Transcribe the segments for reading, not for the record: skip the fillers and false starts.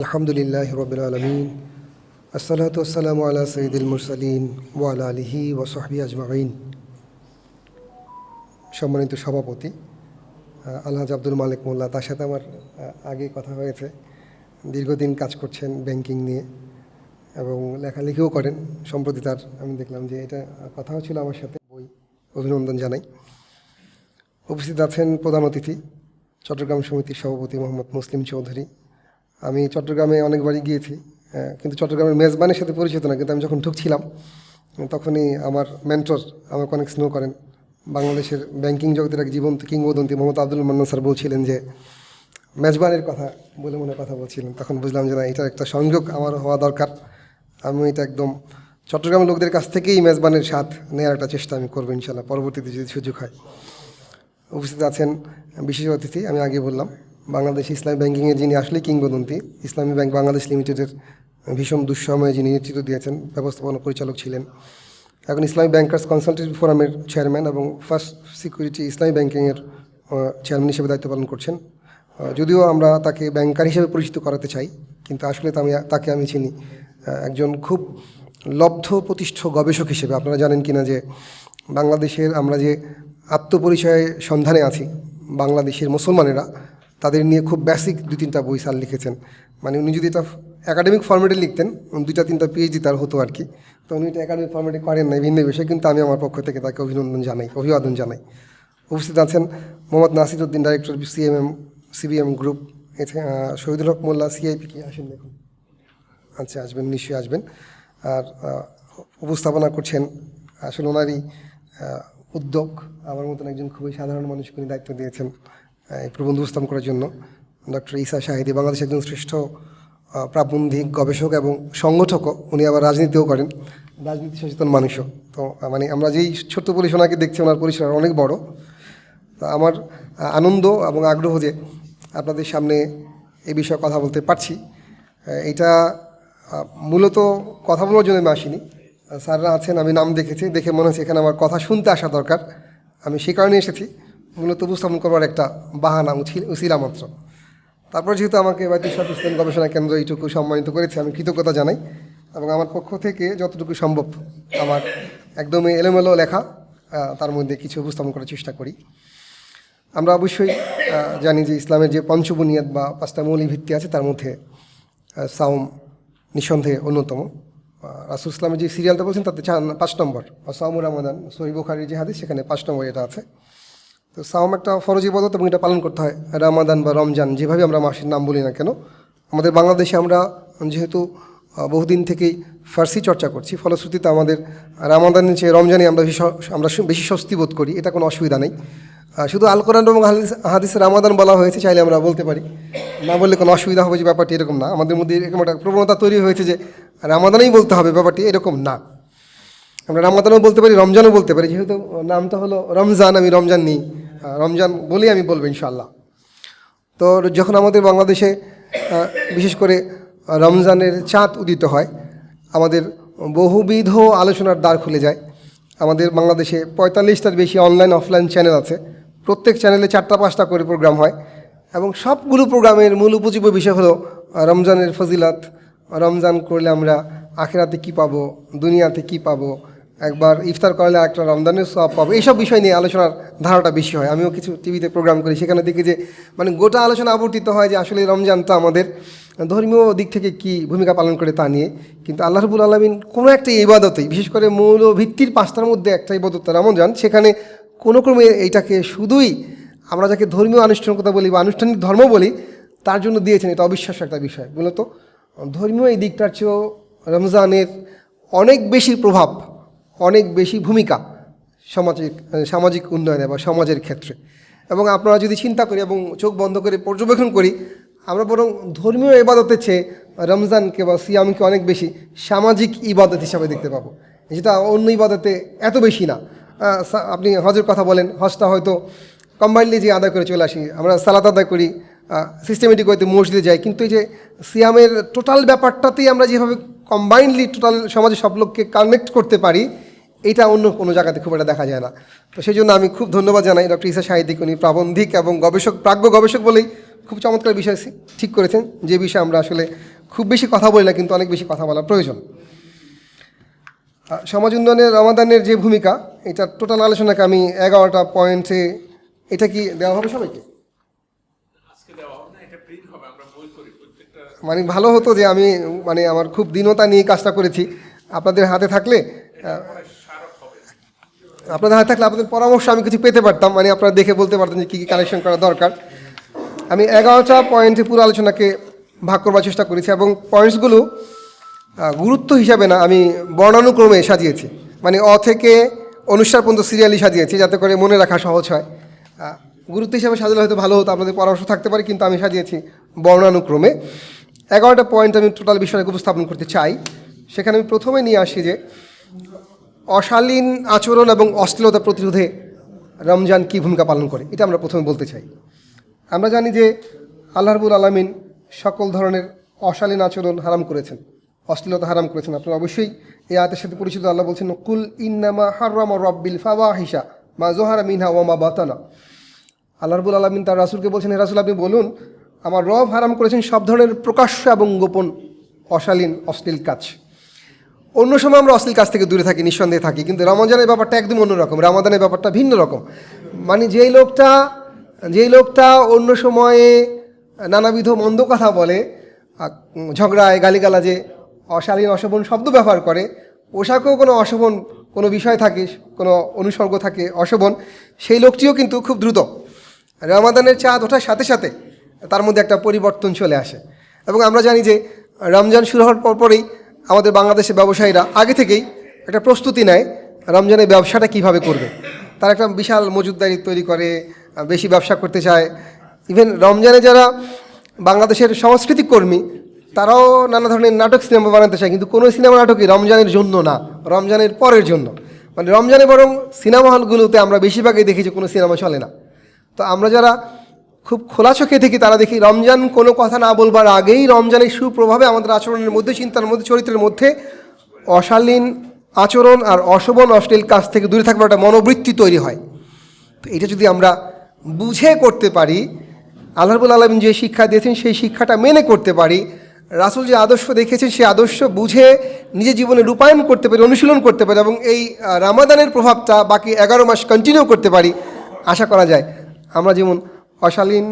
আলহামদুলিল্লাহ রবিল আলমিন আসসালাতু আসসালামু আলা সঈদুল মুরসালিন ওয়া আলা আলিহি ওয়া সাহবিহি আজমাইন। সম্মানিত সভাপতি আলহাজ আব্দুল মালিক মোল্লা, তার সাথে আমার আগে কথা হয়েছে। দীর্ঘদিন কাজ করছেন ব্যাংকিং নিয়ে এবং লেখালেখিও করেন। সম্প্রতি তার আমি দেখলাম যে এটা কথাও ছিল আমার সাথে, বই অভিনন্দন জানাই। উপস্থিত আছেন প্রধান অতিথি চট্টগ্রাম সমিতির সভাপতি মোহাম্মদ মুসলিম চৌধুরী। আমি চট্টগ্রামে অনেকবারই গিয়েছি, কিন্তু চট্টগ্রামের মেজবানের সাথে পরিচিত না। কিন্তু আমি যখন ঢুকছিলাম তখনই আমার মেন্টর আমাকে অনেক স্নেহ করেন। বাংলাদেশের ব্যাংকিং জগতের এক জীবন্ত কিংবদন্তি মোহাম্মদ আব্দুল মান্নান স্যার বলছিলেন যে মেজবানের কথা বলে মনে কথা বলছিলেন। তখন বুঝলাম যে না, এটার একটা সংযোগ আমার হওয়া দরকার। আমি এটা একদম চট্টগ্রামের লোকদের কাছ থেকেই মেজবানের স্বাদ নেওয়ার একটা চেষ্টা আমি করবো ইনশাল্লাহ, পরবর্তীতে যদি সুযোগ হয়। উপস্থিত আছেন বিশেষ অতিথি, আমি আগে বললাম বাংলাদেশ ইসলামী ব্যাংকিংয়ের যিনি আসলে কিংবদন্তি, ইসলামী ব্যাংক বাংলাদেশ লিমিটেডের ভীষণ দুঃসময়ে যিনি নেতৃত্ব দিয়েছেন, ব্যবস্থাপনা পরিচালক ছিলেন, এখন ইসলামী ব্যাংকার্স কনসালটেন্সি ফোরামের চেয়ারম্যান এবং ফার্স্ট সিকিউরিটি ইসলামী ব্যাংকিংয়ের চেয়ারম্যান হিসেবে দায়িত্ব পালন করছেন। যদিও আমরা তাকে ব্যাংকার হিসেবে পরিচিত করাতে চাই, কিন্তু আসলে তাকে আমি চিনি একজন খুব লব্ধ প্রতিষ্ঠ গবেষক হিসেবে। আপনারা জানেন কিনা যে বাংলাদেশের আমরা যে আত্মপরিচয় সন্ধানে আছি, বাংলাদেশের মুসলমানেরা তাদের নিয়ে খুব বেসিক 2-3টা বই স্যার লিখেছেন। মানে উনি যদি এটা একাডেমিক ফর্মেটে লিখতেন 2-3টা পিএইচডি তার হতো আর কি। তো উনি এটা একাডেমিক ফর্মেটে করেন নাই, ভিন্ন বিষয়। কিন্তু আমি আমার পক্ষ থেকে তাকে অভিবাদন জানাই। উপস্থিত আছেন Mohammad Nasir Uddin, director CBM group. Shahidul Haque Molla, CIP. কি আসেন দেখুন? আচ্ছা, আসবেন, নিশ্চয়ই আসবেন। আর উপস্থাপনা করছেন আসলে ওনারই উদ্যোগ, আমার মতন একজন খুবই সাধারণ মানুষকে উনি দায়িত্ব দিয়েছেন এই প্রবন্ধ উপস্থাপন করার জন্য। ডক্টর ঈসা শাহিদি, বাংলাদেশের একজন শ্রেষ্ঠ প্রাবন্ধিক, গবেষক এবং সংগঠকও। উনি আবার রাজনীতিও করেন, রাজনীতি সচেতন মানুষও। তো মানে আমরা যেই ছোট্ট পরিসর ওনাকে দেখছি, ওনার পরিসর অনেক বড়। তো আমার আনন্দ এবং আগ্রহ যে আপনাদের সামনে এই বিষয়ে কথা বলতে পারছি। এটা মূলত কথা বলার জন্য আমি আসিনি। স্যাররা আছেন, আমি নাম দেখেছি, দেখে মনে হচ্ছে এখানে আমার কথা শুনতে আসা দরকার। আমি সে কারণে এসেছি, মূলত উপস্থাপন করবার একটা বাহানা, উছিলা মাত্র। তারপর যেহেতু আমাকে বায়তুল ইসলাম গবেষণা কেন্দ্র এইটুকু সম্মানিত করেছে, আমি কৃতজ্ঞতা জানাই এবং আমার পক্ষ থেকে যতটুকু সম্ভব আমার একদমই এলোমেলো লেখা, তার মধ্যে কিছু উপস্থাপন করার চেষ্টা করি। আমরা অবশ্যই জানি যে ইসলামের যে পঞ্চবুনিয়াদ বা 5টা মৌলিক ভিত্তি আছে, তার মধ্যে সাওম নিঃসন্দেহে অন্যতম। রাসূল ইসলামের যে সিরিয়ালটা বলছেন তাতে 5 নম্বর, সাওমুর রমাদান, সহিহ বুখারীর যে হাদিস সেখানে 5 নম্বর এটা আছে। তো সাওম একটা ফরজ ইবাদত এবং এটা পালন করতে হয়। রমাদান বা রমজান, যেভাবে আমরা মাসের নাম বলি না কেন, আমাদের বাংলাদেশে আমরা যেহেতু বহুদিন থেকেই ফার্সি চর্চা করছি, ফলশ্রুতিতে আমাদের রমাদানের চেয়ে রমজানে আমরা বেশি স্বস্তি বোধ করি। এটা কোনো অসুবিধা নেই। শুধু আল কোরআন এবং হাদিসে রমাদান বলা হয়েছে, চাইলে আমরা বলতে পারি, না বললে কোনো অসুবিধা হবে যে ব্যাপারটি এরকম না। আমাদের মধ্যে এরকম একটা প্রবণতা তৈরি হয়েছে যে রমাদানেই বলতে হবে, ব্যাপারটি এরকম না। আমরা রমাদানও বলতে পারি, রমজানও বলতে পারি। যেহেতু নামটা হলো রমজান, আমি রমজান নিই, রমজান বলেই আমি বলবো ইনশাআল্লাহ। তো যখন আমাদের বাংলাদেশে বিশেষ করে রমজানের চাঁদ উদিত হয়, আমাদের বহুবিধ আলোচনার দ্বার খুলে যায়। আমাদের বাংলাদেশে 45টার বেশি অনলাইন অফলাইন চ্যানেল আছে। প্রত্যেক চ্যানেলে 4টা-5টা করে প্রোগ্রাম হয় এবং সবগুলো প্রোগ্রামের মূল উপজীব্য বিষয় হলো রমজানের ফজিলত, রমজান করলে আমরা আখিরাতে কী পাবো, দুনিয়াতে কী পাবো, একবার ইফতার করলে একটা রমজানের সওয়াব পাবো। এইসব বিষয় নিয়ে আলোচনার ধারাটা বেশি হয়। আমিও কিছু টিভিতে প্রোগ্রাম করি, সেখানে দেখি যে মানে গোটা আলোচনা আবর্তিত হয় যে আসলে রমজানটা আমাদের ধর্মীয় দিক থেকে কি ভূমিকা পালন করে তা নিয়ে। কিন্তু আল্লাহ রাব্বুল আলামিন কোনো একটা ইবাদতেই, বিশেষ করে মৌল ভিত্তির 5টার মধ্যে একটা ইবাদত রমজান, সেখানে কোনো ক্রমে এইটাকে শুধুই আমরা যাকে ধর্মীয় আনুষ্ঠানিকতা বলি বা আনুষ্ঠানিক ধর্ম বলি তার জন্য দিয়েছেন। এটা অবিশ্বাস্য একটা বিষয়। মূলত ধর্মীয় এই দিকটার চেয়েও রমজানের অনেক বেশি প্রভাব, অনেক বেশি ভূমিকা সামাজিক উন্নয়নে বা সমাজের ক্ষেত্রে। এবং আপনারা যদি চিন্তা করি এবং চোখ বন্ধ করে পর্যবেক্ষণ করি, আমরা বরং ধর্মীয় ইবাদতের চেয়ে রমজানকে বা সিয়ামকে অনেক বেশি সামাজিক ইবাদত হিসাবে দেখতে পাবো, যেটা অন্য ইবাদতে এত বেশি না। আপনি হজের কথা বলেন, হজটা হয়তো কম্বাইনলি যে আদায় করে চলে আসি, আমরা সালাত আদায় করি, সিস্টেমেটিক হয়তো মসজিদে যাই, কিন্তু এই যে সিয়ামের টোটাল ব্যাপারটাতেই আমরা যেভাবে কম্বাইনলি টোটাল সমাজের সব লোককে কানেক্ট করতে পারি, এটা অন্য কোনো জায়গাতে খুব একটা দেখা যায় না। তো সেই জন্য আমি খুব ধন্যবাদ জানাই ডক্টর ঈসা শাহিদিকে। উনি প্রাবন্ধিক এবং গবেষক, প্রাজ্ঞ গবেষক বলেই খুব চমৎকার বিষয় ঠিক করেছেন, যে বিষয়ে আমরা আসলে খুব বেশি কথা বলি না, কিন্তু অনেক বেশি কথা বলা প্রয়োজন। সমাজ উন্নয়নে রমাদানের যে ভূমিকা, এটা টোটাল আলোচনাকে আমি 11টা পয়েন্টে, এটা কি দেওয়া হবে সবাইকে? মানে ভালো হতো যে আমি মানে আমার খুব দীনতা নিয়ে কাজটা করেছি, আপনাদের হাতে থাকলে আপনাদের পরামর্শ আমি কিছু পেতে পারতাম, মানে আপনারা দেখে বলতে পারতেন যে কী কী কালেকশন করা দরকার। আমি 11টা পয়েন্টে পুরো আলোচনাকে ভাগ করবার চেষ্টা করেছি, এবং পয়েন্টসগুলো গুরুত্ব হিসাবে না, আমি বর্ণানুক্রমে সাজিয়েছি, মানে থেকে অনুষ্ঠান পর্যন্ত সিরিয়ালি সাজিয়েছি, যাতে করে মনে রাখা সহজ হয়। গুরুত্ব হিসাবে সাজালে হয়তো ভালো হতো, আপনাদের পরামর্শ থাকতে পারে, কিন্তু আমি সাজিয়েছি বর্ণানুক্রমে। 11টা পয়েন্ট আমি টোটাল বিষয়কে উপস্থাপন করতে চাই। সেখানে আমি প্রথমে নিয়ে আসি যে অশালীন আচরণ এবং অশ্লীলতা প্রতিরোধে রমজান কী ভূমিকা পালন করে, এটা আমরা প্রথমে বলতে চাই। আমরা জানি যে আল্লাহ রাব্বুল আলামিন সকল ধরনের অশালীন আচরণ হারাম করেছেন, অশ্লীলতা হারাম করেছেন। আপনারা অবশ্যই এই আয়াতের সাথে পরিচিত। আল্লাহ বলছেন, কুল ইন্নামা হাররামা রাব্বিল ফাওয়াহিশা মা যুহারা মিনহা ওয়া মা বাতানা। আল্লাহ রাব্বুল আলামিন তার রাসূলকে বলছেন, হে রাসূল আপনি বলুন, আমার রব হারাম করেছেন সব ধরনের প্রকাশ্য এবং গোপন অশালীন অশ্লীল কাজ। অন্য সময় আমরা অশ্লীল কাজ থেকে দূরে থাকি, নিঃসন্দেহে থাকি, কিন্তু রমজানের ব্যাপারটা একদম অন্যরকম, রমাদানের ব্যাপারটা ভিন্ন রকম। মানে যেই লোকটা অন্য সময়ে নানাবিধ মন্দ কথা বলে, ঝগড়ায় গালিগালাজে অশালীন অশোভন শব্দ ব্যবহার করে, পোশাকেও কোনো অশোভন কোনো বিষয় থাকে, কোনো অনুসর্গ থাকে অশোভন, সেই লোকটিও কিন্তু খুব দ্রুত রমাদানের চাঁদ ওঠার সাথে সাথে তার মধ্যে একটা পরিবর্তন চলে আসে। এবং আমরা জানি যে রমজান শুরু হওয়ার পরপরেই আমাদের বাংলাদেশের ব্যবসায়ীরা আগে থেকেই একটা প্রস্তুতি নেয় রমজানের ব্যবসাটা কিভাবে করবে। তারা একটা বিশাল মজুদদারি তৈরি করে, বেশি ব্যবসা করতে চায়। ইভেন রমজানে যারা বাংলাদেশের সাংস্কৃতিক কর্মী, তারাও নানা ধরনের নাটক সিনেমা বানাতে চায়, কিন্তু কোনো সিনেমা নাটকই রমজানের জন্য না, রমজানের পরের জন্য। মানে রমজানে বরং সিনেমা হলগুলোতে আমরা বেশিরভাগই দেখি যে কোনো সিনেমা চলে না। তো আমরা যারা খুব খোলা চোখে দেখি, তারা দেখি রমজান কোনো কথা না বলবার আগেই রমজানের সুপ্রভাবে আমাদের আচরণের মধ্যে, চিন্তার মধ্যে, চরিত্রের মধ্যে অশালীন আচরণ আর অশোভন অশ্লীল কাজ থেকে দূরে থাকবার একটা মনোবৃত্তি তৈরি হয়। তো এটা যদি আমরা বুঝে করতে পারি, আল্লাহ রাব্বুল আলামিন যে শিক্ষা দিয়েছেন সেই শিক্ষাটা মেনে করতে পারি, রাসূল যে আদর্শ দেখেছেন সেই আদর্শ বুঝে নিজের জীবনে রূপায়ণ করতে পারি, অনুশীলন করতে পারি, এবং এই রমাদানের প্রভাবটা বাকি 11 মাস কন্টিনিউ করতে পারি, আশা করা যায় আমরা যেমন অশালীন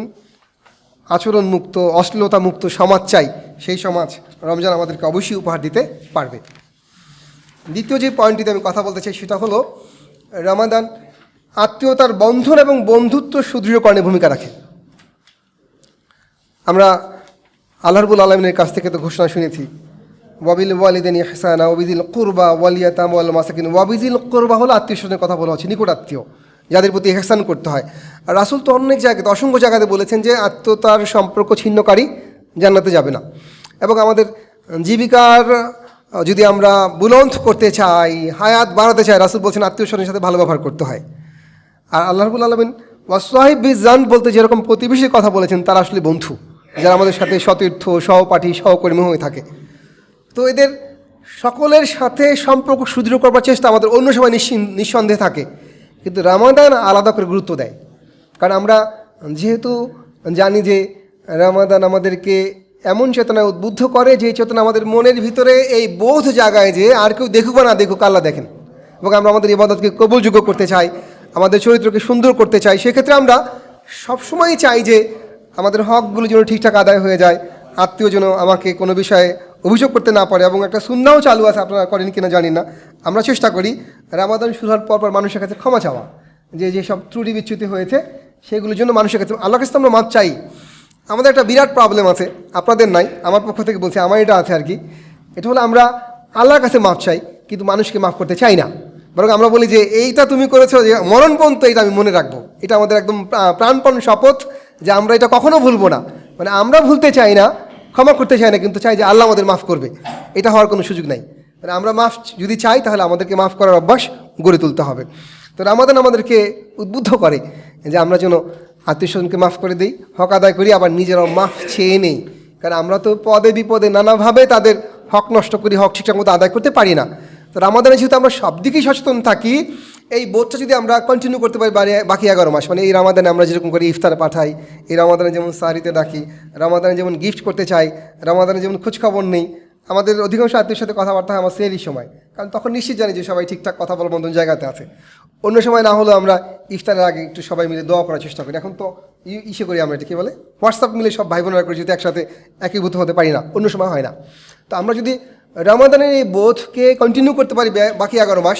আচরণ মুক্ত, অশ্লীলতা মুক্ত সমাজ চাই, সেই সমাজ রমজান আমাদেরকে অবশ্যই উপহার দিতে পারবে। দ্বিতীয় যে পয়েন্টটিতে আমি কথা বলতে চাই সেটা হলো রমাদান আত্মীয়তার বন্ধন এবং বন্ধুত্ব সুদৃঢ়করণে ভূমিকা রাখে। আমরা আল্লাহ রাব্বুল আলামিনের কাছ থেকে তো ঘোষণা শুনেছি, ওয়াবিল ওয়ালিদাইনি ইহসানা ওয়াবিযিল কুরবা ওয়াল ইয়াতামা ওয়াল মাসাকিন। ওয়াবিযিল কুরবা হলো আত্মীয় স্বজনের কথা বলা হচ্ছে, নিকট আত্মীয়, যাদের প্রতি ইহসান করতে হয়। আর রাসূল তো অনেক জায়গাতে, অসংখ্য জায়গাতে বলেছেন যে আত্মীয়তার সম্পর্ক ছিন্নকারী জান্নাতে যাবে না। এবং আমাদের জীবিকার যদি আমরা বুলন্দ করতে চাই, হায়াত বাড়াতে চাই, রাসূল বলছেন আত্মীয় স্বজনের সাথে ভালো ব্যবহার করতে হয়। আর আল্লাহ রাব্বুল আলামিন ওয়াসাহিব বিজান বলতে যেরকম প্রতিবেশীর কথা বলেছেন, তারা আসলে বন্ধু, যারা আমাদের সাথে সতীর্থ, সহপাঠী, সহকর্মী হয়ে থাকে। তো এদের সকলের সাথে সম্পর্ক সুদৃঢ় করবার চেষ্টা আমাদের অন্য সময় নিঃসন্দেহে থাকে, কিন্তু রমাদান আলাদা করে গুরুত্ব দেয়। কারণ আমরা যেহেতু জানি যে রমাদান আমাদেরকে এমন চেতনায় উদ্বুদ্ধ করে, যে চেতনা আমাদের মনের ভিতরে এই বোধ জাগায় যে আর কেউ দেখুক বা না দেখুক, আল্লাহ দেখেন, এবং আমরা আমাদের ইবাদতকে কবুলযোগ্য করতে চাই, আমাদের চরিত্রকে সুন্দর করতে চাই। সেক্ষেত্রে আমরা সবসময়ই চাই যে আমাদের হকগুলো যেন ঠিকঠাক আদায় হয়ে যায়, আত্মীয় যেন আমাকে কোনো বিষয়ে অভিযোগ করতে না পারে। এবং একটা সুন্নাও চালু আছে, আপনারা করেন কিনা জানি না, আমরা চেষ্টা করি রমাদান শুরু হওয়ার পর মানুষের কাছে ক্ষমা চাওয়া, যে যেসব ত্রুটি বিচ্যুতি হয়েছে সেগুলোর জন্য মানুষের কাছে আল্লাহর কাছে আমরা মাপ চাই। আমাদের একটা বিরাট প্রবলেম আছে, আপনাদের নাই, আমার পক্ষ থেকে বলছি, আমার এটা আছে আর কি। এটা হলো আমরা আল্লাহর কাছে মাপ চাই, কিন্তু মানুষকে মাফ করতে চাই না। বরং আমরা বলি যে এইটা তুমি করেছো, যে মরণ পর্যন্ত এটা আমি মনে রাখবো, এটা আমাদের একদম প্রাণপণ শপথ যে আমরা এটা কখনো ভুলবো না। মানে আমরা ভুলতে চাই না, ক্ষমা করতে চাই না, কিন্তু চাই যে আল্লাহ আমাদের মাফ করবে, এটা হওয়ার কোনো সুযোগ নাই। মানে আমরা মাফ যদি চাই, তাহলে আমাদেরকে মাফ করার অভ্যাস গড়ে তুলতে হবে। তো রমাদান আমাদেরকে উদ্বুদ্ধ করে যে আমরা যেন আত্মীয় স্বজনকে মাফ করে দিই, হক আদায় করি, আবার নিজেরাও মাফ চেয়ে নেই। কারণ আমরা তো পদে বিপদে নানাভাবে তাদের হক নষ্ট করি, হক ঠিকঠাক মতো আদায় করতে পারি না। তো রমাদানে যেহেতু আমরা সব দিকেই সচেতন থাকি, এই বোধটা যদি আমরা কন্টিনিউ করতে পারি বাকি 11 মাস, মানে এই রামাদানে আমরা যেরকম করে ইফতার পাঠাই, এই রামাদানে যেমন সাহারিতে ডাকি, রামাদানে যেমন গিফট করতে চাই, রামাদানে যেমন খোঁজখবর নেই, আমাদের অধিকাংশ আত্মীয়ের সাথে কথাবার্তা হয় আমার সেহরির সময়, কারণ তখন নিশ্চিত জানি যে সবাই ঠিকঠাক কথা বলার মতন জায়গাতে আছে। অন্য সময় না হলেও আমরা ইফতারের আগে একটু সবাই মিলে দোয়া করার চেষ্টা করি। এখন তো ইসে করি আমরা, এটা কী বলে, হোয়াটসঅ্যাপ মিলে সব ভাই বোনেরা করে যদি একসাথে একীভূত হতে পারি না, অন্য সময় হয় না। তো আমরা যদি রামাদানের এই বোধকে কন্টিনিউ করতে পারি বাকি 11 মাস,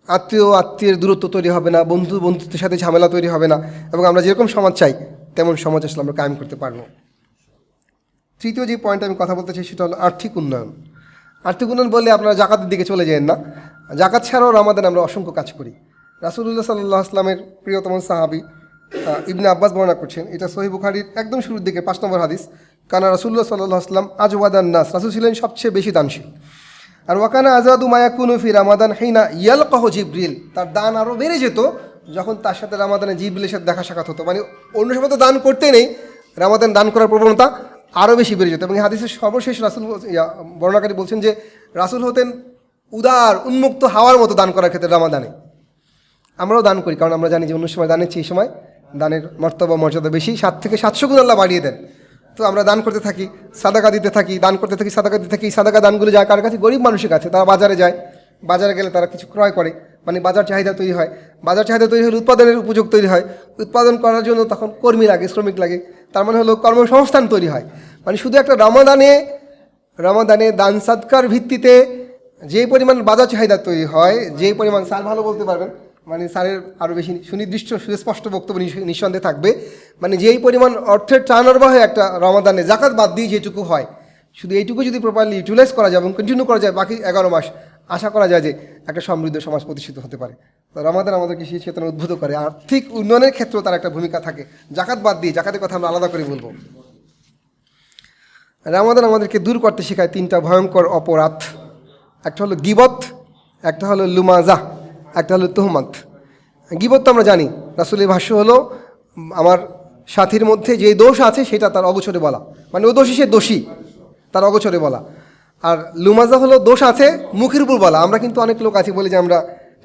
আত্মীয়ের দূরত্ব তৈরি হবে না, বন্ধুত্বের সাথে ঝামেলা তৈরি হবে না, এবং আমরা যেরকম সমাজ চাই তেমন সমাজ আসলে আমরা কায়েম করতে পারবো। তৃতীয় যে পয়েন্ট আমি কথা বলতে চাই সেটা হলো আর্থিক উন্নয়ন। আর্থিক উন্নয়ন বললে আপনারা জাকাতের দিকে চলে যান না, জাকাত ছাড়াও রামাদানে আমরা অসংখ্য কাজ করি। রাসূলুল্লাহ সাল্লাল্লাহু আলাইহি ওয়াসাল্লামের প্রিয়তম সাহাবী ইবনে আব্বাস বর্ণনা করছেন, এটা সহিহ বুখারীর একদম শুরুর দিকে 5 নম্বর হাদিস, কানা রাসূলুল্লাহ সাল্লাল্লাহু আলাইহি ওয়াসাল্লাম আজওয়াদান নাস, রাসূল ছিলেন সবচেয়ে বেশি দানশীল। আর ওয়াকানা আজাদু মায়াকুনু ফি রামাদান হিনা ইয়ালকাহু জিবরিল, তার দান আরও বেড়ে যেত যখন তার সাথে রামাদানে জিবরিলের সাথে দেখা সাক্ষাৎ হতো। মানে অন্য সময় তো দান করতেই নেই, রামাদান দান করার প্রবণতা আরও বেশি বেড়ে যেত। এবং এই হাদিসের সর্বশেষ রাসূল বর্ণনাকারী বলছেন যে রাসূল হতেন উদার উন্মুক্ত হাওয়ার মতো দান করার ক্ষেত্রে রামাদানে। আমরাও দান করি, কারণ আমরা জানি যে অন্য সময় দানের চেয়ে এই সময় দানের মর্তবা মর্যাদা বেশি, 7 থেকে 700 গুণ আল্লাহ বাড়িয়ে দেন। তো আমরা দান করতে থাকি, সাদাকা দিতে থাকি, দান করতে থাকি, সাদাকা দিতে থাকি। সাদাকা দানগুলো যায় কার কাছে? গরিব মানুষের কাছে। তারা বাজারে যায়, বাজারে গেলে তারা কিছু ক্রয় করে, মানে বাজার চাহিদা তৈরি হয়। বাজার চাহিদা তৈরি হলে উৎপাদনের উপযোগ তৈরি হয়, উৎপাদন করার জন্য তখন কর্মী লাগে, শ্রমিক লাগে, তার মানে হলো কর্মসংস্থান তৈরি হয়। মানে শুধু একটা রামাদানে দান সাদকার ভিত্তিতে যেই পরিমাণ বাজার চাহিদা তৈরি হয়, যেই পরিমাণ, স্যার ভালো বলতে পারবেন, মানে স্যারের আরও বেশি সুনির্দিষ্ট সুস্পষ্ট বক্তব্য নিঃসন্দেহে থাকবে, মানে যেই পরিমাণ অর্থের টার্নওভার হয় একটা রমাদানে জাকাত বাদ দিয়ে যেটুকু হয়, শুধু এইটুকু যদি প্রপারলি ইউটিলাইজ করা যায় এবং কন্টিনিউ করা যায় বাকি 11 মাস, আশা করা যায় যে একটা সমৃদ্ধ সমাজ প্রতিষ্ঠিত হতে পারে। তো রমাদান আমাদেরকে সেই চেতনা উদ্বুদ্ধ করে। আর্থিক উন্নয়নের ক্ষেত্রেও তার একটা ভূমিকা থাকে, জাকাত বাদ দিয়ে। জাকাতের কথা আমরা আলাদা করে বলবো। রমাদান আমাদেরকে দূর করতে শেখায় 3টা ভয়ঙ্কর অপরাধ। একটা হলো গীবত, একটা হলো লুমাজা, একটা হলো তুহমাত। গীবত তো আমরা জানি, রাসূলের ভাষ্য হলো আমার সাথীর মধ্যে যে দোষ আছে সেটা তার অগোচরে বলা, মানে ও দোষী, সে দোষী, তার অগোচরে বলা। আর লুমাজা হলো দোষ আছে মুখের উপর বলা। আমরা কিন্তু অনেক লোক আছি বলে যে আমরা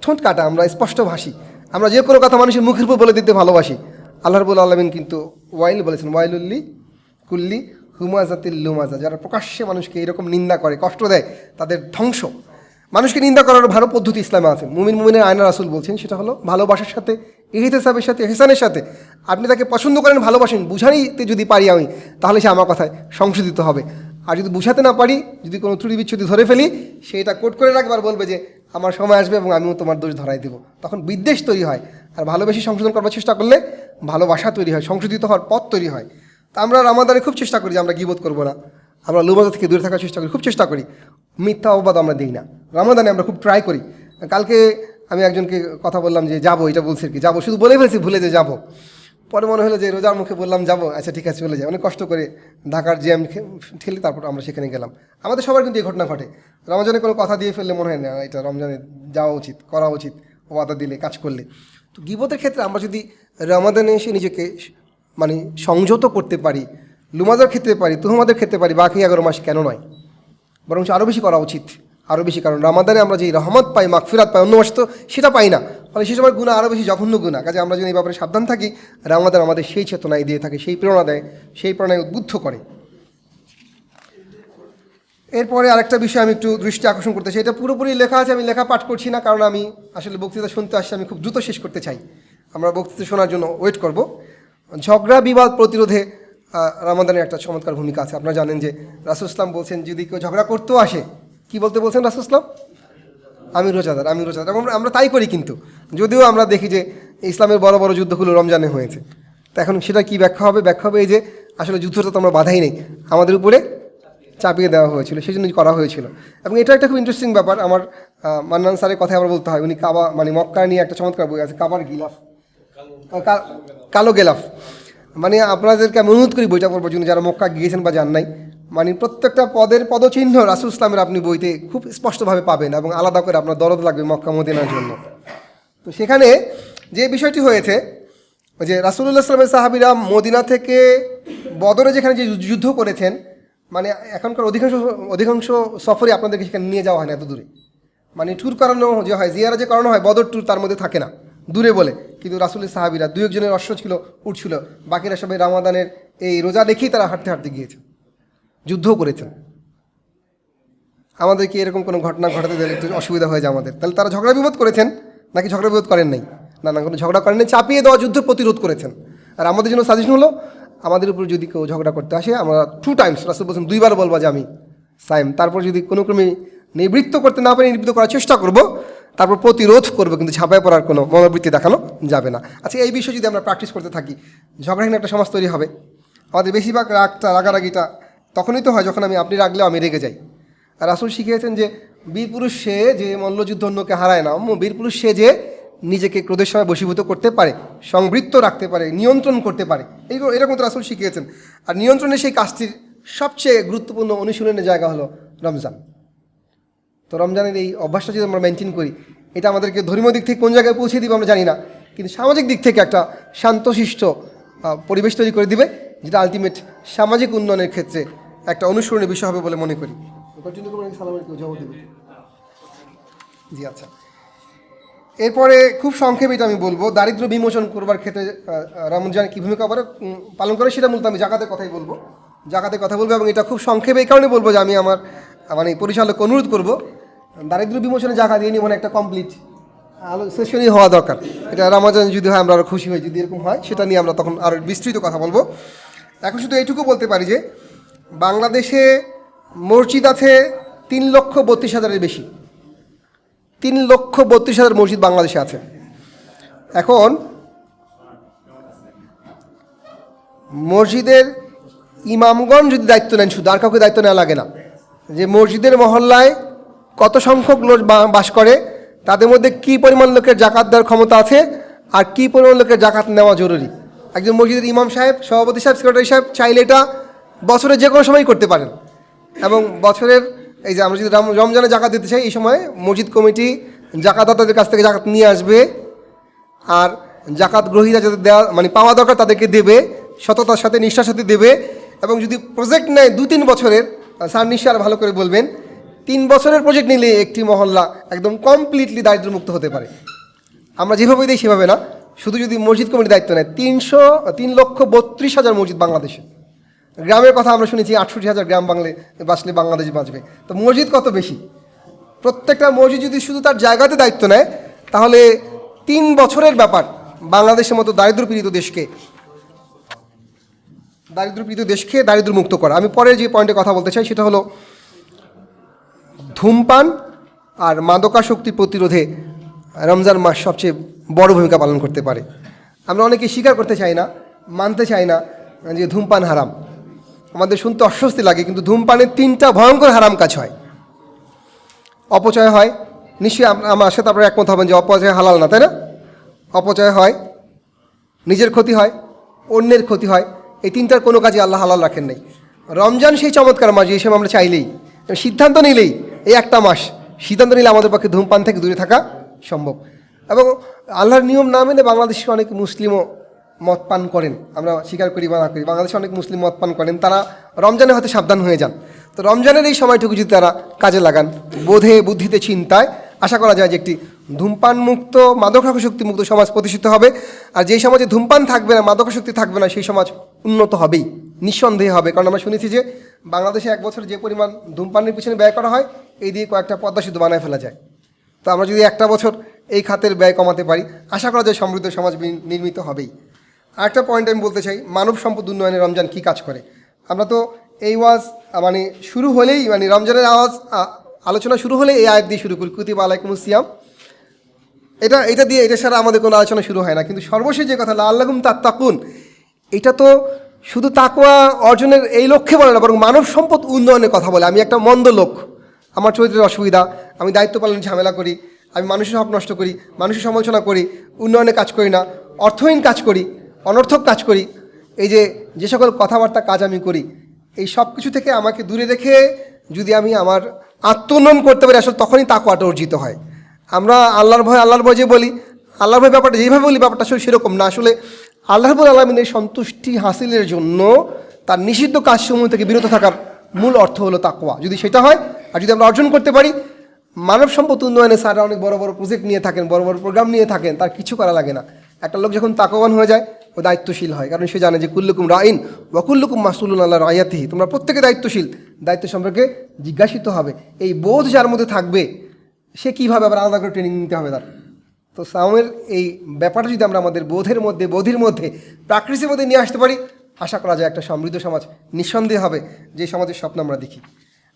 ঠোঁট কাটা, আমরা স্পষ্ট ভাষী, আমরা যে কোনো কথা মানুষের মুখের উপর বলে দিতে ভালোবাসি। আল্লাহ রাব্বুল আলামিন কিন্তু ওয়াইল বলেছেন, ওয়াইলুল্লি কুল্লি হুমাজাতিল লুমাজা, যারা প্রকাশ্যে মানুষকে এরকম নিন্দা করে, কষ্ট দেয়, তাদের ধ্বংস। মানুষকে নিন্দা করার ভালো পদ্ধতি ইসলামে আছে। মুমিনের আয়না রাসূল বলছেন, সেটা হলো ভালোবাসার সাথে, ইহতিসাবের সাথে, ইহসানের সাথে। আপনি তাকে পছন্দ করেন, ভালোবাসেন, বুঝাইতে যদি পারি আমি, তাহলে সে আমার কথায় সংশোধিত হবে। আর যদি বুঝাতে না পারি, যদি কোনো ত্রুটি বিচ্ছুতি ধরে ফেলি, সেটা কোট করে রাখবে আর বলবে যে আমার সময় আসবে এবং আমিও তোমার দোষ ধরাই দেবো। তখন বিদ্বেষ তৈরি হয়। আর ভালোবেসে সংশোধন করবার চেষ্টা করলে ভালোবাসা তৈরি হয়, সংশোধিত হওয়ার পথ তৈরি হয়। তা আমরা রামাদানে খুব চেষ্টা করি যে আমরা গীবত করবো না, আমরা লুমাজা থেকে দূরে থাকার চেষ্টা করি, খুব চেষ্টা করি। মিথ্যা অপবাদ আমরা দিই না। রামাদানে আমরা খুব ট্রাই করি। কালকে আমি একজনকে কথা বললাম যে যাবো, এটা বলছি আর কি, যাবো, শুধু বলে ফেলছি, ভুলে যে যাবো। পরে মনে হলো যে রোজার মুখে বললাম যাবো, আচ্ছা ঠিক আছে চলে যায়। অনেক কষ্ট করে ঢাকার জ্যাম ঠেলে তারপর আমরা সেখানে গেলাম। আমাদের সবার কিন্তু এই ঘটনা ঘটে। রমজানে কোনো কথা দিয়ে ফেললে মনে হয় না এটা রমজানে যাওয়া উচিত, করা উচিত, ওয়াদা দিলে, কাজ করলে। তো গীবতের ক্ষেত্রে আমরা যদি রমাদানে এসে নিজেকে মানে সংযত করতে পারি, লুমাজার ক্ষেত্রে পারি, তুহমাদের ক্ষেত্রে পারি, বাকি 11 মাস কেন নয়, বরং আরও বেশি করা উচিত, আরও বেশি। কারণ রামাদানে আমরা যেই রহমত পাই, মাগফিরাত পাই, অন্য মাসে তো সেটা পাই না। ফলে সে সময় গুনাহ আরও বেশি জঘন্য গুনাহ। কাজে আমরা যদি এই ব্যাপারে সাবধান থাকি, রামাদান আমাদের সেই চেতনায় দিয়ে থাকে, সেই প্রেরণা দেয়, সেই প্রেরণায় উদ্বুদ্ধ করে। এরপরে আরেকটা বিষয় আমি একটু দৃষ্টি আকর্ষণ করতে চাই। এটা পুরোপুরি লেখা আছে, আমি লেখা পাঠ করছি না, কারণ আমি আসলে বক্তৃতা শুনতে আসছি, আমি খুব দ্রুত শেষ করতে চাই। আমরা বক্তৃতা শোনার জন্য ওয়েট করব। ঝগড়া বিবাদ প্রতিরোধে রামাদানের একটা চমৎকার ভূমিকা আছে। আপনারা জানেন যে রাসূল ইসলাম বলছেন, যদি কেউ ঝগড়া করতেও আসে, কি বলতে বলছেন রাসূল ইসলাম? আমি রোজাদার, আমি রোজাদার। এবং আমরা তাই করি, কিন্তু যদিও আমরা দেখি যে ইসলামের বড় বড় যুদ্ধগুলো রমজানে হয়েছে। তো এখন সেটা কি ব্যাখ্যা হবে? ব্যাখ্যা হবে এই যে আসলে যুদ্ধটা তো আমরা বাধাই নেই, আমাদের উপরে চাপিয়ে দেওয়া হয়েছিল, সেই জন্যই করা হয়েছিল। এবং এটা একটা খুব ইন্টারেস্টিং ব্যাপার। আমার মান্নান স্যারের কথা আবার বলতে হয়। উনি কাবা, মানে মক্কা নিয়ে একটা চমৎকার বই আছে, কাবার গিলাফ, কালো গেলাফ। মানে আপনাদেরকে আমি অনুরোধ করি বইটা পড়বার জন্য, যারা মক্কা গিয়েছেন বা যান নাই। মানে প্রত্যেকটা পদের পদচিহ্ন রাসূল ইসলামের আপনি বইতে খুব স্পষ্টভাবে পাবেন, এবং আলাদা করে আপনার দরদ লাগবে মক্কা মদিনার জন্য। তো সেখানে যে বিষয়টি হয়েছে, যে রাসূলুল্লাহ সাল্লাল্লাহু আলাইহি ওয়াসাল্লামের সাহাবীরা মদিনা থেকে বদরে যেখানে যে যুদ্ধ করেছেন, মানে এখনকার অধিকাংশ সফরে আপনাদেরকে সেখানে নিয়ে যাওয়া হয় না এত দূরে। মানে ট্যুর করানো যে হয়, জিয়ারা যে করানো হয়, বদর ট্যুর তার মধ্যে থাকে না, দূরে বলে। কিন্তু রাসূলের সাহাবীরা 2-1 অশ্ব ছিল, উঠছিল, বাকিরা সবাই রামাদানের এই রোজা দেখেই তারা হাঁটতে হাঁটতে গিয়েছে, যুদ্ধও করেছেন। আমাদের কি এরকম কোনো ঘটনা ঘটাতে গেলে একটু অসুবিধা হয়ে যায় আমাদের? তাহলে তারা ঝগড়া বিবাদ করেছেন নাকি ঝগড়া বিবাদ করেন নাই? না না, কোনো ঝগড়া করেন নাই, চাপিয়ে দেওয়া যুদ্ধ প্রতিরোধ করেছেন। আর আমাদের জন্য সাজেশন হলো, আমাদের উপর যদি কেউ ঝগড়া করতে আসে, আমরা 2 টাইমস, রাসূল বলছেন 2 বার বলবো যে আমি সাইম, তারপর যদি কোনো ক্রমে নিবৃত্ত করতে না পারি, নিবৃত্ত করার চেষ্টা করব, তারপর প্রতিরোধ করবো, কিন্তু ঝাঁপায় পড়ার কোনো মনোবৃত্তি দেখানো যাবে না। আচ্ছা, এই বিষয়ে যদি আমরা প্র্যাকটিস করতে থাকি, ঝগড়াহীন একটা সমাজ তৈরি হবে। আমাদের বেশিরভাগ রাগারাগিটা তখনই তো হয় যখন আপনি রাগলেও আমি রেগে যাই। আর রাসূল শিখিয়েছেন যে বীরপুরুষ সে যে মল্লযুদ্ধ অন্যকে হারায় না, বীরপুরুষ সে যে নিজেকে ক্রোধের সময় বশীভূত করতে পারে, সংবৃত্ত রাখতে পারে, নিয়ন্ত্রণ করতে পারে। এরকম তো রাসূল শিখিয়েছেন। আর নিয়ন্ত্রণের সেই কাজটির সবচেয়ে গুরুত্বপূর্ণ অনুশীলনের জায়গা হলো রমজান। তো রমজানের এই অভ্যাসটা যদি আমরা মেনটেন করি, এটা আমাদেরকে ধর্মীয় দিক থেকে কোন জায়গায় পৌঁছে দিবে আমরা জানি না, কিন্তু সামাজিক দিক থেকে একটা শান্তশিষ্ট পরিবেশ তৈরি করে দিবে, যেটা আলটিমেট সামাজিক উন্নয়নের ক্ষেত্রে একটা অনুসরণীয় বিষয় হবে বলে মনে করি। জি আচ্ছা, এরপরে খুব সংক্ষেপে এটা আমি বলবো, দারিদ্র বিমোচন করবার ক্ষেত্রে রমজান কী ভূমিকা পালন করে, সেটা মূলত আমি জাকাতের কথাই বলবো, এবং এটা খুব সংক্ষেপে এই কারণে বলবো যে আমি আমার পরিচালককে অনুরোধ করবো, দারিদ্র বিমোচনে জাকাত দিয়ে নিয়ে একটা কমপ্লিট সেশনই হওয়া দরকার। এটা রমজান যদি হয় আমরা আরও খুশি হই, যদি এরকম হয় সেটা নিয়ে আমরা তখন আরও বিস্তৃত কথা বলবো। এখন শুধু এইটুকু বলতে পারি যে বাংলাদেশে মসজিদ আছে 3,32,000-এর বেশি, 3,32,000 মসজিদ বাংলাদেশে আছে। এখন মসজিদের ইমামগণ যদি দায়িত্ব নেন, শুধু আর কাউকে দায়িত্ব নেওয়া লাগে না, যে মসজিদের মহল্লায় কত সংখ্যক লোক বাস করে, তাদের মধ্যে কী পরিমাণ লোকের জাকাত দেওয়ার ক্ষমতা আছে, আর কী পরিমাণ লোকের জাকাত নেওয়া জরুরি। একজন মসজিদের ইমাম সাহেব, সভাপতি সাহেব, সেক্রেটারি সাহেব চাইলে এটা বছরের যে কোনো সময়ই করতে পারেন। এবং বছরের এই যে আমরা যদি রমজানে জাকাত দিতে চাই, এই সময় মসজিদ কমিটি জাকাতদাতাদের কাছ থেকে জাকাত নিয়ে আসবে, আর জাকাত গ্রহীরা যাদের দেওয়া পাওয়া দরকার তাদেরকে দেবে, সততার সাথে, নিষ্ঠার সাথে দেবে। এবং যদি প্রজেক্ট নেয় 2-3 বছরের, স্যার নিশ্চয় আর ভালো করে বলবেন, 3 বছরের প্রজেক্ট নিলে একটি মহল্লা একদম কমপ্লিটলি দারিদ্র্যমুক্ত হতে পারে। আমরা যেভাবে দিই সেভাবে না, শুধু যদি মসজিদ কমিটির দায়িত্ব নেয়। 3,32,000 মসজিদ বাংলাদেশে। গ্রামের কথা আমরা শুনেছি 68,000 গ্রাম বাঁচলে বাংলাদেশ বাঁচবে। তো মসজিদ কত বেশি, প্রত্যেকটা মসজিদ যদি শুধু তার জায়গাতে দায়িত্ব নেয়, তাহলে 3 বছরের ব্যাপার বাংলাদেশের মতো দারিদ্র্যপীড়িত দেশকে দারিদ্র্যমুক্ত করা। আমি পরে যে পয়েন্টে কথা বলতে চাই সেটা হলো ধূমপান আর মাদকাসক্তি প্রতিরোধে রমজান মাস সবচেয়ে বড় ভূমিকা পালন করতে পারে। আমরা অনেকে স্বীকার করতে চাই না, মানতে চাই না যে ধূমপান হারাম। আমাদের শুনতে অস্বস্তি লাগে, কিন্তু ধূমপানের 3টা ভয়ঙ্কর হারাম কাজ হয়। অপচয় হয়, নিশ্চয়ই আমার সাথে আপনারা একমত হবেন যে অপচয় হালাল না, তাই না? অপচয় হয়, নিজের ক্ষতি হয়, অন্যের ক্ষতি হয়। এই 3টার কোনো কাজে আল্লাহ হালাল রাখেন নাই। রমজান সেই চমৎকার মাস, এই সময় আমরা চাইলেই, সিদ্ধান্ত নিলেই, এই একটা মাস সিদ্ধান্ত নিলে আমাদের পক্ষে ধূমপান থেকে দূরে থাকা সম্ভব। এবং আল্লাহর নিয়ম না মেনে বাংলাদেশে অনেক মুসলিমও মদ পান করেন, আমরা স্বীকার করি বা না করি, বাংলাদেশে অনেক মুসলিম মদ পান করেন। তারা রমজানে হয়তো সাবধান হয়ে যান। তো রমজানের এই সময়টুকু যদি তারা কাজে লাগান, বোধে, বুদ্ধিতে, চিন্তায়, আশা করা যায় যে একটি ধূমপান মুক্ত, মাদকাসক্তি মুক্ত সমাজ প্রতিষ্ঠিত হবে। আর যেই সমাজে ধূমপান থাকবে না, মাদকাসক্তি থাকবে না, সেই সমাজ উন্নত হবেই, নিঃসন্দেহে হবে। কারণ আমরা শুনেছি যে বাংলাদেশে 1 বছর যে পরিমাণ ধূমপানের পিছনে ব্যয় করা হয়, এই দিয়ে কয়েকটা পদ্মা সেতু বানায় ফেলা যায়। তো আমরা যদি একটা বছর এই খাতের ব্যয় কমাতে পারি, আশা করা যায় সমৃদ্ধ সমাজ নির্মিত হবেই। আরেকটা পয়েন্ট আমি বলতে চাই, মানব সম্পদ উন্নয়নে রমজান কী কাজ করে। আমরা তো এই ওয়াজ শুরু হলেই রমজানের আলোচনা শুরু হলে এই আয়াত দিয়ে শুরু করি, কুতিবা আলাইকুমুস সিয়াম। এটা ছাড়া আমাদের কোনো আলোচনা শুরু হয় না। কিন্তু সর্বশেষ যে কথা, লাআল্লাকুম তাত্তাকুন, এটা তো শুধু তাকওয়া অর্জনের এই লক্ষ্যে বলে না, বরং মানব সম্পদ উন্নয়নের কথা বলে। আমি একটা মন্দ লোক, আমার চরিত্রের অসুবিধা, আমি দায়িত্ব পালনে ঝামেলা করি, আমি মানুষের হক নষ্ট করি, মানুষের সমালোচনা করি, উন্নয়নে কাজ করি না, অর্থহীন কাজ করি, অনর্থক কাজ করি, এই যে সকল কথাবার্তা কাজ আমি করি, এই সব কিছু থেকে আমাকে দূরে রেখে যদি আমি আমার আত্মোন্নয়ন করতে পারি, আসলে তখনই তাকওয়াটা অর্জিত হয়। আমরা আল্লাহর ভয় যে বলি, আল্লাহর ভয় ব্যাপারটা যেভাবে বলি, ব্যাপারটা আসলে সেরকম না। আসলে আল্লাহ রাব্বুল আলামিনের সন্তুষ্টি হাসিলের জন্য তার নিষিদ্ধ কাজসমূহ থেকে বিরত থাকার মূল অর্থ হলো তাকওয়া। যদি সেটা হয়, আর যদি আমরা অর্জন করতে পারি, মানব সম্পদ উন্নয়নে স্যাররা অনেক বড় বড় প্রজেক্ট নিয়ে থাকেন, বড় বড় প্রোগ্রাম নিয়ে থাকেন, তার কিছু করা লাগে না। একটা লোক যখন তাকওয়ান হয়ে যায়, ও দায়িত্বশীল হয়, কারণ সে জানে যে কুল্লুকুম রাইন ওয়াকুল্লুকুম মাসউলুন আল্লাহ রায়াতিহি, তোমরা প্রত্যেকে দায়িত্বশীল, দায়িত্ব সম্পর্কে জিজ্ঞাসিত হবে। এই বোধ যার মধ্যে থাকবে, সে কীভাবে আবার আলাদা করে ট্রেনিং নিতে হবে তার। তো সাওমের এই ব্যাপারটা যদি আমরা আমাদের বোধের মধ্যে প্রাকৃতির মধ্যে নিয়ে আসতে পারি, আশা করা যায় একটা সমৃদ্ধ সমাজ নিঃসন্দেহে হবে, যে সমাজের স্বপ্ন আমরা দেখি।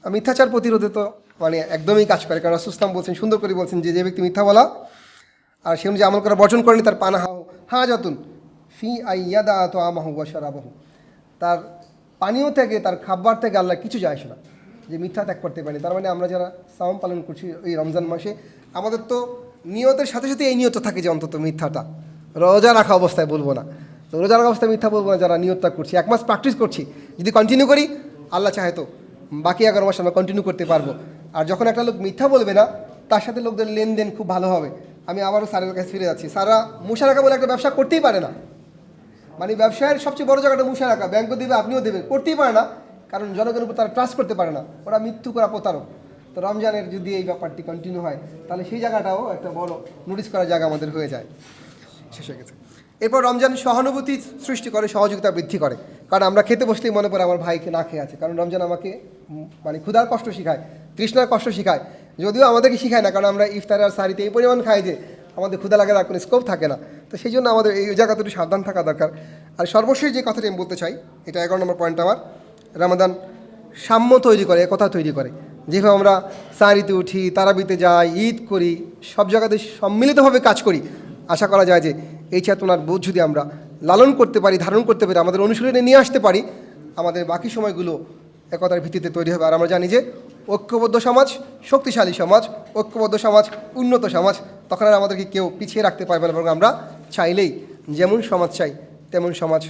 মিথ্যাচার প্রতিরোধে তো মানে একদমই কাজ করে, কারণ রাসূল সাল্লাল্লাহু বলছেন, সুন্দর করে বলছেন, যে ব্যক্তি মিথ্যা বলা আর সে অনুযায়ী আমল করা বর্জন করেনি, তার পানা হাজাতুন ফি আইয়াদা তো আমাহু ওয়া শারাবাহু, তার পানীয় থেকে, তার খাবার থেকে আল্লাহ কিছু যায় আসে না, যে মিথ্যা ত্যাগ করতে পারি। তার মানে আমরা যারা সাওম পালন করছি এই রমজান মাসে, আমাদের তো নিয়তের সাথে সাথে এই নিয়ত থাকে যে অন্তত মিথ্যাটা রোজা রাখা অবস্থায় বলবো না। তো রোজা রাখা অবস্থায় মিথ্যা বলবো না, যারা নিয়তটা করছি, 1 মাস প্র্যাকটিস করছি, যদি কন্টিনিউ করি, আল্লাহ চাহে তো বাকি 11 মাস আমরা কন্টিনিউ করতে পারবো। আর যখন একটা লোক মিথ্যা বলবে না, তার সাথে লোকদের লেনদেন খুব ভালো হবে। আমি আবারও স্যারের কাছে ফিরে যাচ্ছি। স্যাররা মুশারাকা বলে একটা ব্যবসা করতেই পারে না, মানে ব্যবসায়ের সবচেয়ে বড় জায়গাটা মুশারাকা, ব্যাংকও দেবে, আপনিও দেবেন, করতেই পারে না, কারণ জনগণের উপর তারা ট্রাস্ট করতে পারে না, ওরা মৃত্যু করা প্রতারক। তো রমজানের যদি এই ব্যাপারটি কন্টিনিউ হয়, তাহলে সেই জায়গাটাও একটা বড় নোটিস করার জায়গা আমাদের হয়ে যায়। শেষ হয়ে গেছে। এরপর রমজান সহানুভূতি সৃষ্টি করে, সহযোগিতা বৃদ্ধি করে, কারণ আমরা খেতে বসলেই মনে পড়ে আমার ভাইকে না খেয়ে আছে, কারণ রমজান আমাকে মানে ক্ষুধার কষ্ট শেখায়, তৃষ্ণার কষ্ট শেখায়, যদিও আমাদেরকে শেখায় না, কারণ আমরা ইফতার আর সারিতে এই পরিমাণ খাই যে আমাদের ক্ষুধা লাগার আর কোনো স্কোপ থাকে না। তো সেই জন্য আমাদের এই জায়গাতে একটু সাবধান থাকা দরকার। আর সর্বশেষ যে কথাটি আমি বলতে চাই, এটা 11 নম্বর পয়েন্ট আমার, রমাদান সাম্য তৈরি করে, একতা তৈরি করে। যেভাবে আমরা সারিতে উঠি, তারাবিতে যাই, ঈদ করি, সব জায়গাতে সম্মিলিতভাবে কাজ করি, আশা করা যায় যে এই চেতনার বোধ যদি আমরা লালন করতে পারি, ধারণ করতে পারি, আমাদের অনুশীলনে নিয়ে আসতে পারি, আমাদের বাকি সময়গুলো একতার ভিত্তিতে তৈরি হবে। আর আমরা জানি যে ঐক্যবদ্ধ সমাজ শক্তিশালী সমাজ, ঐক্যবদ্ধ সমাজ উন্নত সমাজ, তখন আর আমাদেরকে কেউ পিছিয়ে রাখতে পারবে না, বরং আমরা চাইলেই যেমন সমাজ চাই তেমন সমাজ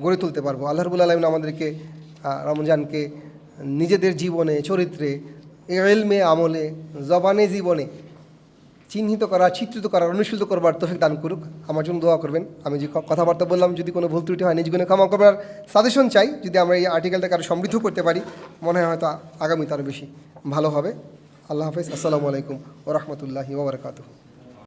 গড়ে তুলতে পারবো। আল্লাহ রাব্বুল আলামিন আমাদেরকে রমজানকে নিজেদের জীবনে, চরিত্রে, ইলমে, আমলে, জবানে, জীবনে চিহ্নিত করা, চিত্রিত করার, অনুশীলিত করবার তৌফিক দান করুক। আমার জন্য দোয়া করবেন। আমি যে কথাবার্তা বললাম, যদি কোনো ভুল ত্রুটি হয়, নিজ গুণে ক্ষমা করবার সাজেশন চাই। যদি আমরা এই আর্টিকেলটাকে আরও সমৃদ্ধ করতে পারি, মনে হয় হয়তো আগামীতে আরও বেশি ভালো হবে। আল্লাহ হাফেজ। আসসালামু আলাইকুম ওয়া রাহমাতুল্লাহি ওয়া বারাকাতুহু।